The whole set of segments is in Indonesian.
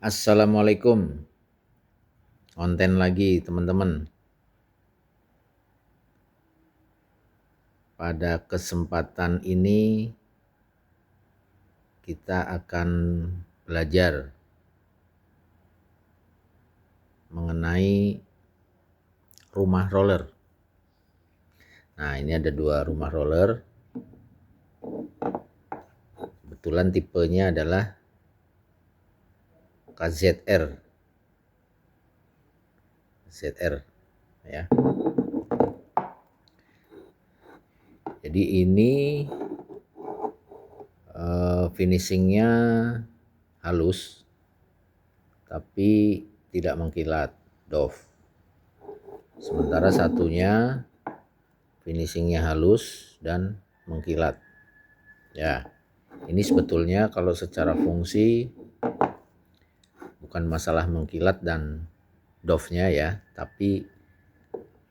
Assalamualaikum, konten lagi teman-teman. Pada kesempatan ini kita akan belajar mengenai rumah roller. Nah, ini ada dua rumah roller. Kebetulan tipenya adalah KZR. ZR ya. Jadi ini finishingnya halus tapi tidak mengkilat, doff. Sementara satunya finishingnya halus dan mengkilat. Ya, ini sebetulnya kalau secara fungsi bukan masalah mengkilat dan doff-nya ya, tapi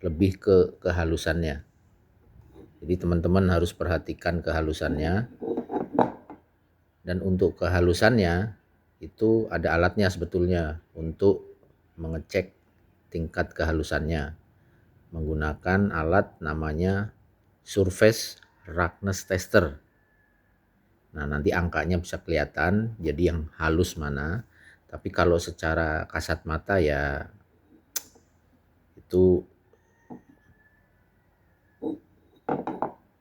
lebih ke kehalusannya. Jadi teman-teman harus perhatikan kehalusannya. Dan untuk kehalusannya itu ada alatnya sebetulnya untuk mengecek tingkat kehalusannya menggunakan alat namanya Surface Roughness Tester. Nah, nanti angkanya bisa kelihatan jadi yang halus mana. Tapi kalau secara kasat mata ya itu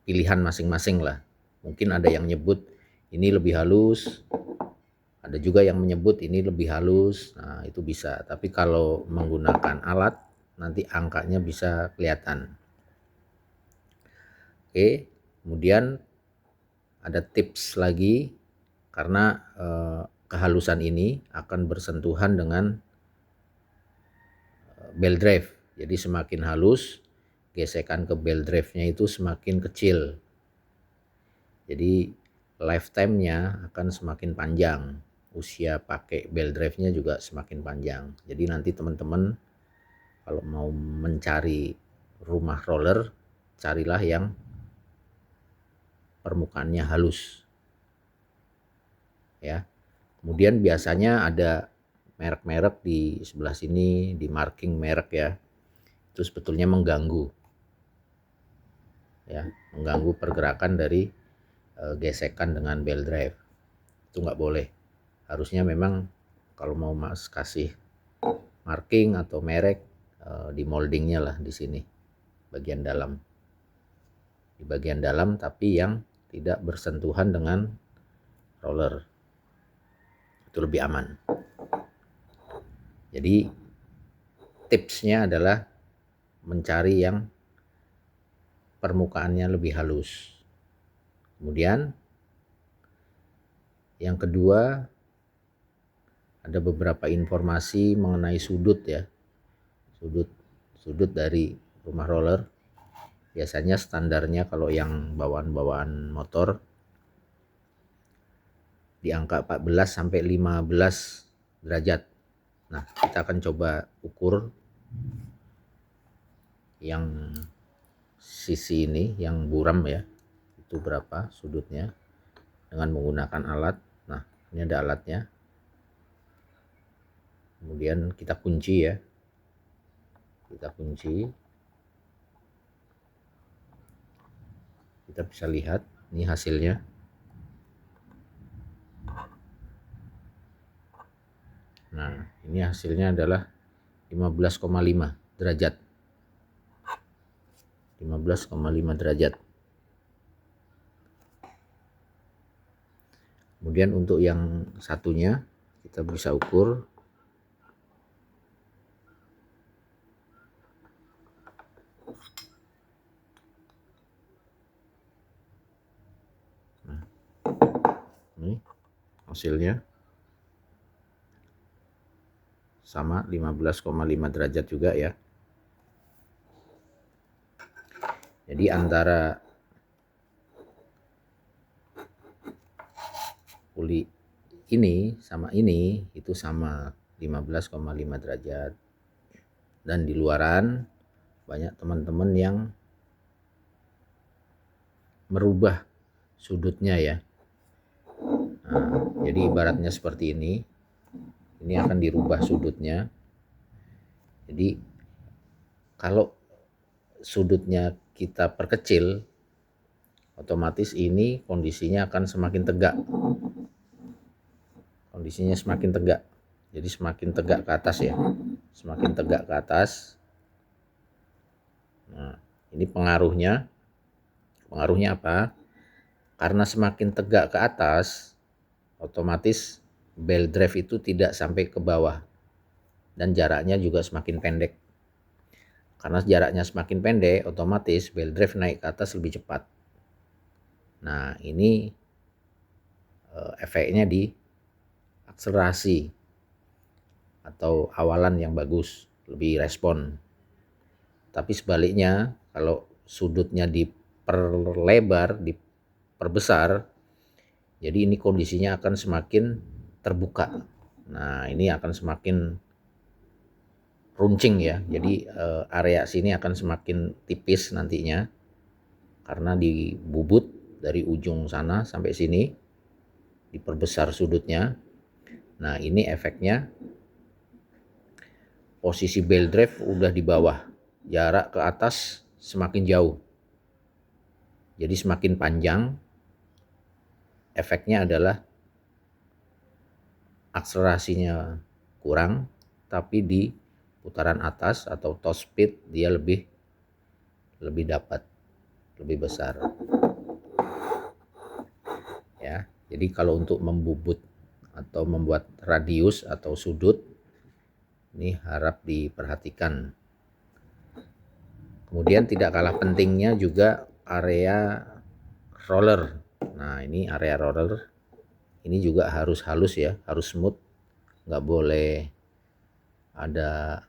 pilihan masing-masing lah. Mungkin ada yang nyebut ini lebih halus, ada juga yang menyebut ini lebih halus. Nah, itu bisa. Tapi kalau menggunakan alat nanti angkanya bisa kelihatan. Oke, kemudian ada tips lagi karena kehalusan ini akan bersentuhan dengan belt drive. Jadi semakin halus, gesekan ke belt drive-nya itu semakin kecil. Jadi lifetime-nya akan semakin panjang. Usia pakai belt drive-nya juga semakin panjang. Jadi nanti teman-teman kalau mau mencari rumah roller, carilah yang permukaannya halus. Ya. Kemudian biasanya ada merek-merek di sebelah sini, di marking merek ya. Itu sebetulnya mengganggu. Ya, mengganggu pergerakan dari gesekan dengan belt drive. Itu nggak boleh. Harusnya memang kalau mau mas kasih marking atau merek di moldingnya lah di sini bagian dalam, di bagian dalam tapi yang tidak bersentuhan dengan roller, itu lebih aman. Jadi tipsnya adalah mencari yang permukaannya lebih halus. Kemudian yang kedua, ada beberapa informasi mengenai sudut ya. Sudut dari rumah roller. Biasanya standarnya kalau yang bawaan-bawaan motor di angka 14 sampai 15 derajat. Nah, kita akan coba ukur yang sisi ini, yang buram ya. Itu berapa sudutnya dengan menggunakan alat. Nah, ini ada alatnya. Kemudian kita kunci ya. Kita kunci. Kita bisa lihat ini hasilnya. Nah, ini hasilnya adalah 15,5 derajat. 15,5 derajat. Kemudian untuk yang satunya kita bisa ukur. Nah, ini hasilnya sama 15,5 derajat juga ya. Jadi antara puli ini sama ini itu sama 15,5 derajat. Dan di luaran banyak teman-teman yang merubah sudutnya ya. Nah, jadi ibaratnya seperti ini. Ini akan dirubah sudutnya. Jadi kalau sudutnya kita perkecil, otomatis ini kondisinya akan semakin tegak. Kondisinya semakin tegak. Jadi semakin tegak ke atas ya. Semakin tegak ke atas. Nah, ini pengaruhnya. Pengaruhnya apa? Karena semakin tegak ke atas, otomatis bell drive itu tidak sampai ke bawah. Dan jaraknya juga semakin pendek. Karena jaraknya semakin pendek, otomatis bell drive naik ke atas lebih cepat. Nah, ini efeknya di akselerasi atau awalan yang bagus, lebih respon. Tapi sebaliknya, kalau sudutnya diperlebar, diperbesar, jadi ini kondisinya akan semakin terbuka. Nah, ini akan semakin runcing ya. Jadi area sini akan semakin tipis nantinya karena dibubut dari ujung sana sampai sini, diperbesar sudutnya. Nah, ini efeknya posisi bell drive udah di bawah, jarak ke atas semakin jauh. Jadi semakin panjang, efeknya adalah akselerasinya kurang, tapi di putaran atas atau top speed dia lebih dapat, lebih besar. Ya, jadi kalau untuk membubut atau membuat radius atau sudut, ini harap diperhatikan. Kemudian tidak kalah pentingnya juga area roller. Nah, ini area roller ini juga harus halus ya, harus smooth, nggak boleh ada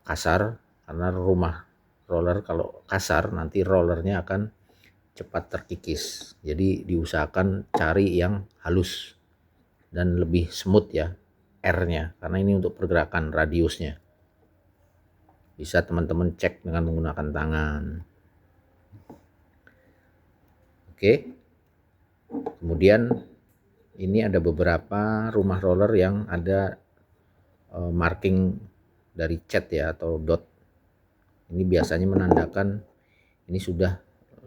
kasar, karena rumah roller kalau kasar nanti rollernya akan cepat terkikis. Jadi diusahakan cari yang halus dan lebih smooth ya R-nya, karena ini untuk pergerakan radiusnya. Bisa teman-teman cek dengan menggunakan tangan. Oke. Kemudian ini ada beberapa rumah roller yang ada marking dari cat ya atau dot. Ini biasanya menandakan ini sudah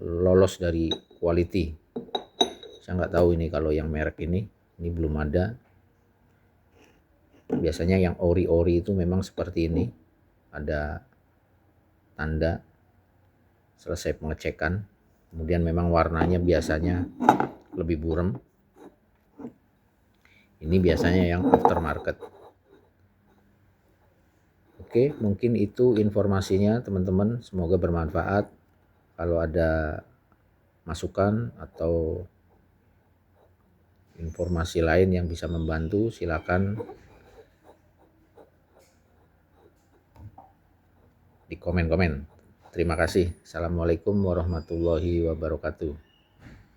lolos dari quality. Saya nggak tahu ini kalau yang merek ini belum ada. Biasanya yang ori-ori itu memang seperti ini, ada tanda selesai pengecekan. Kemudian memang warnanya biasanya lebih buram. Ini biasanya yang aftermarket. Oke, mungkin itu informasinya teman-teman, semoga bermanfaat. Kalau ada masukan atau informasi lain yang bisa membantu, silakan di komen-komen. Terima kasih. Assalamualaikum warahmatullahi wabarakatuh.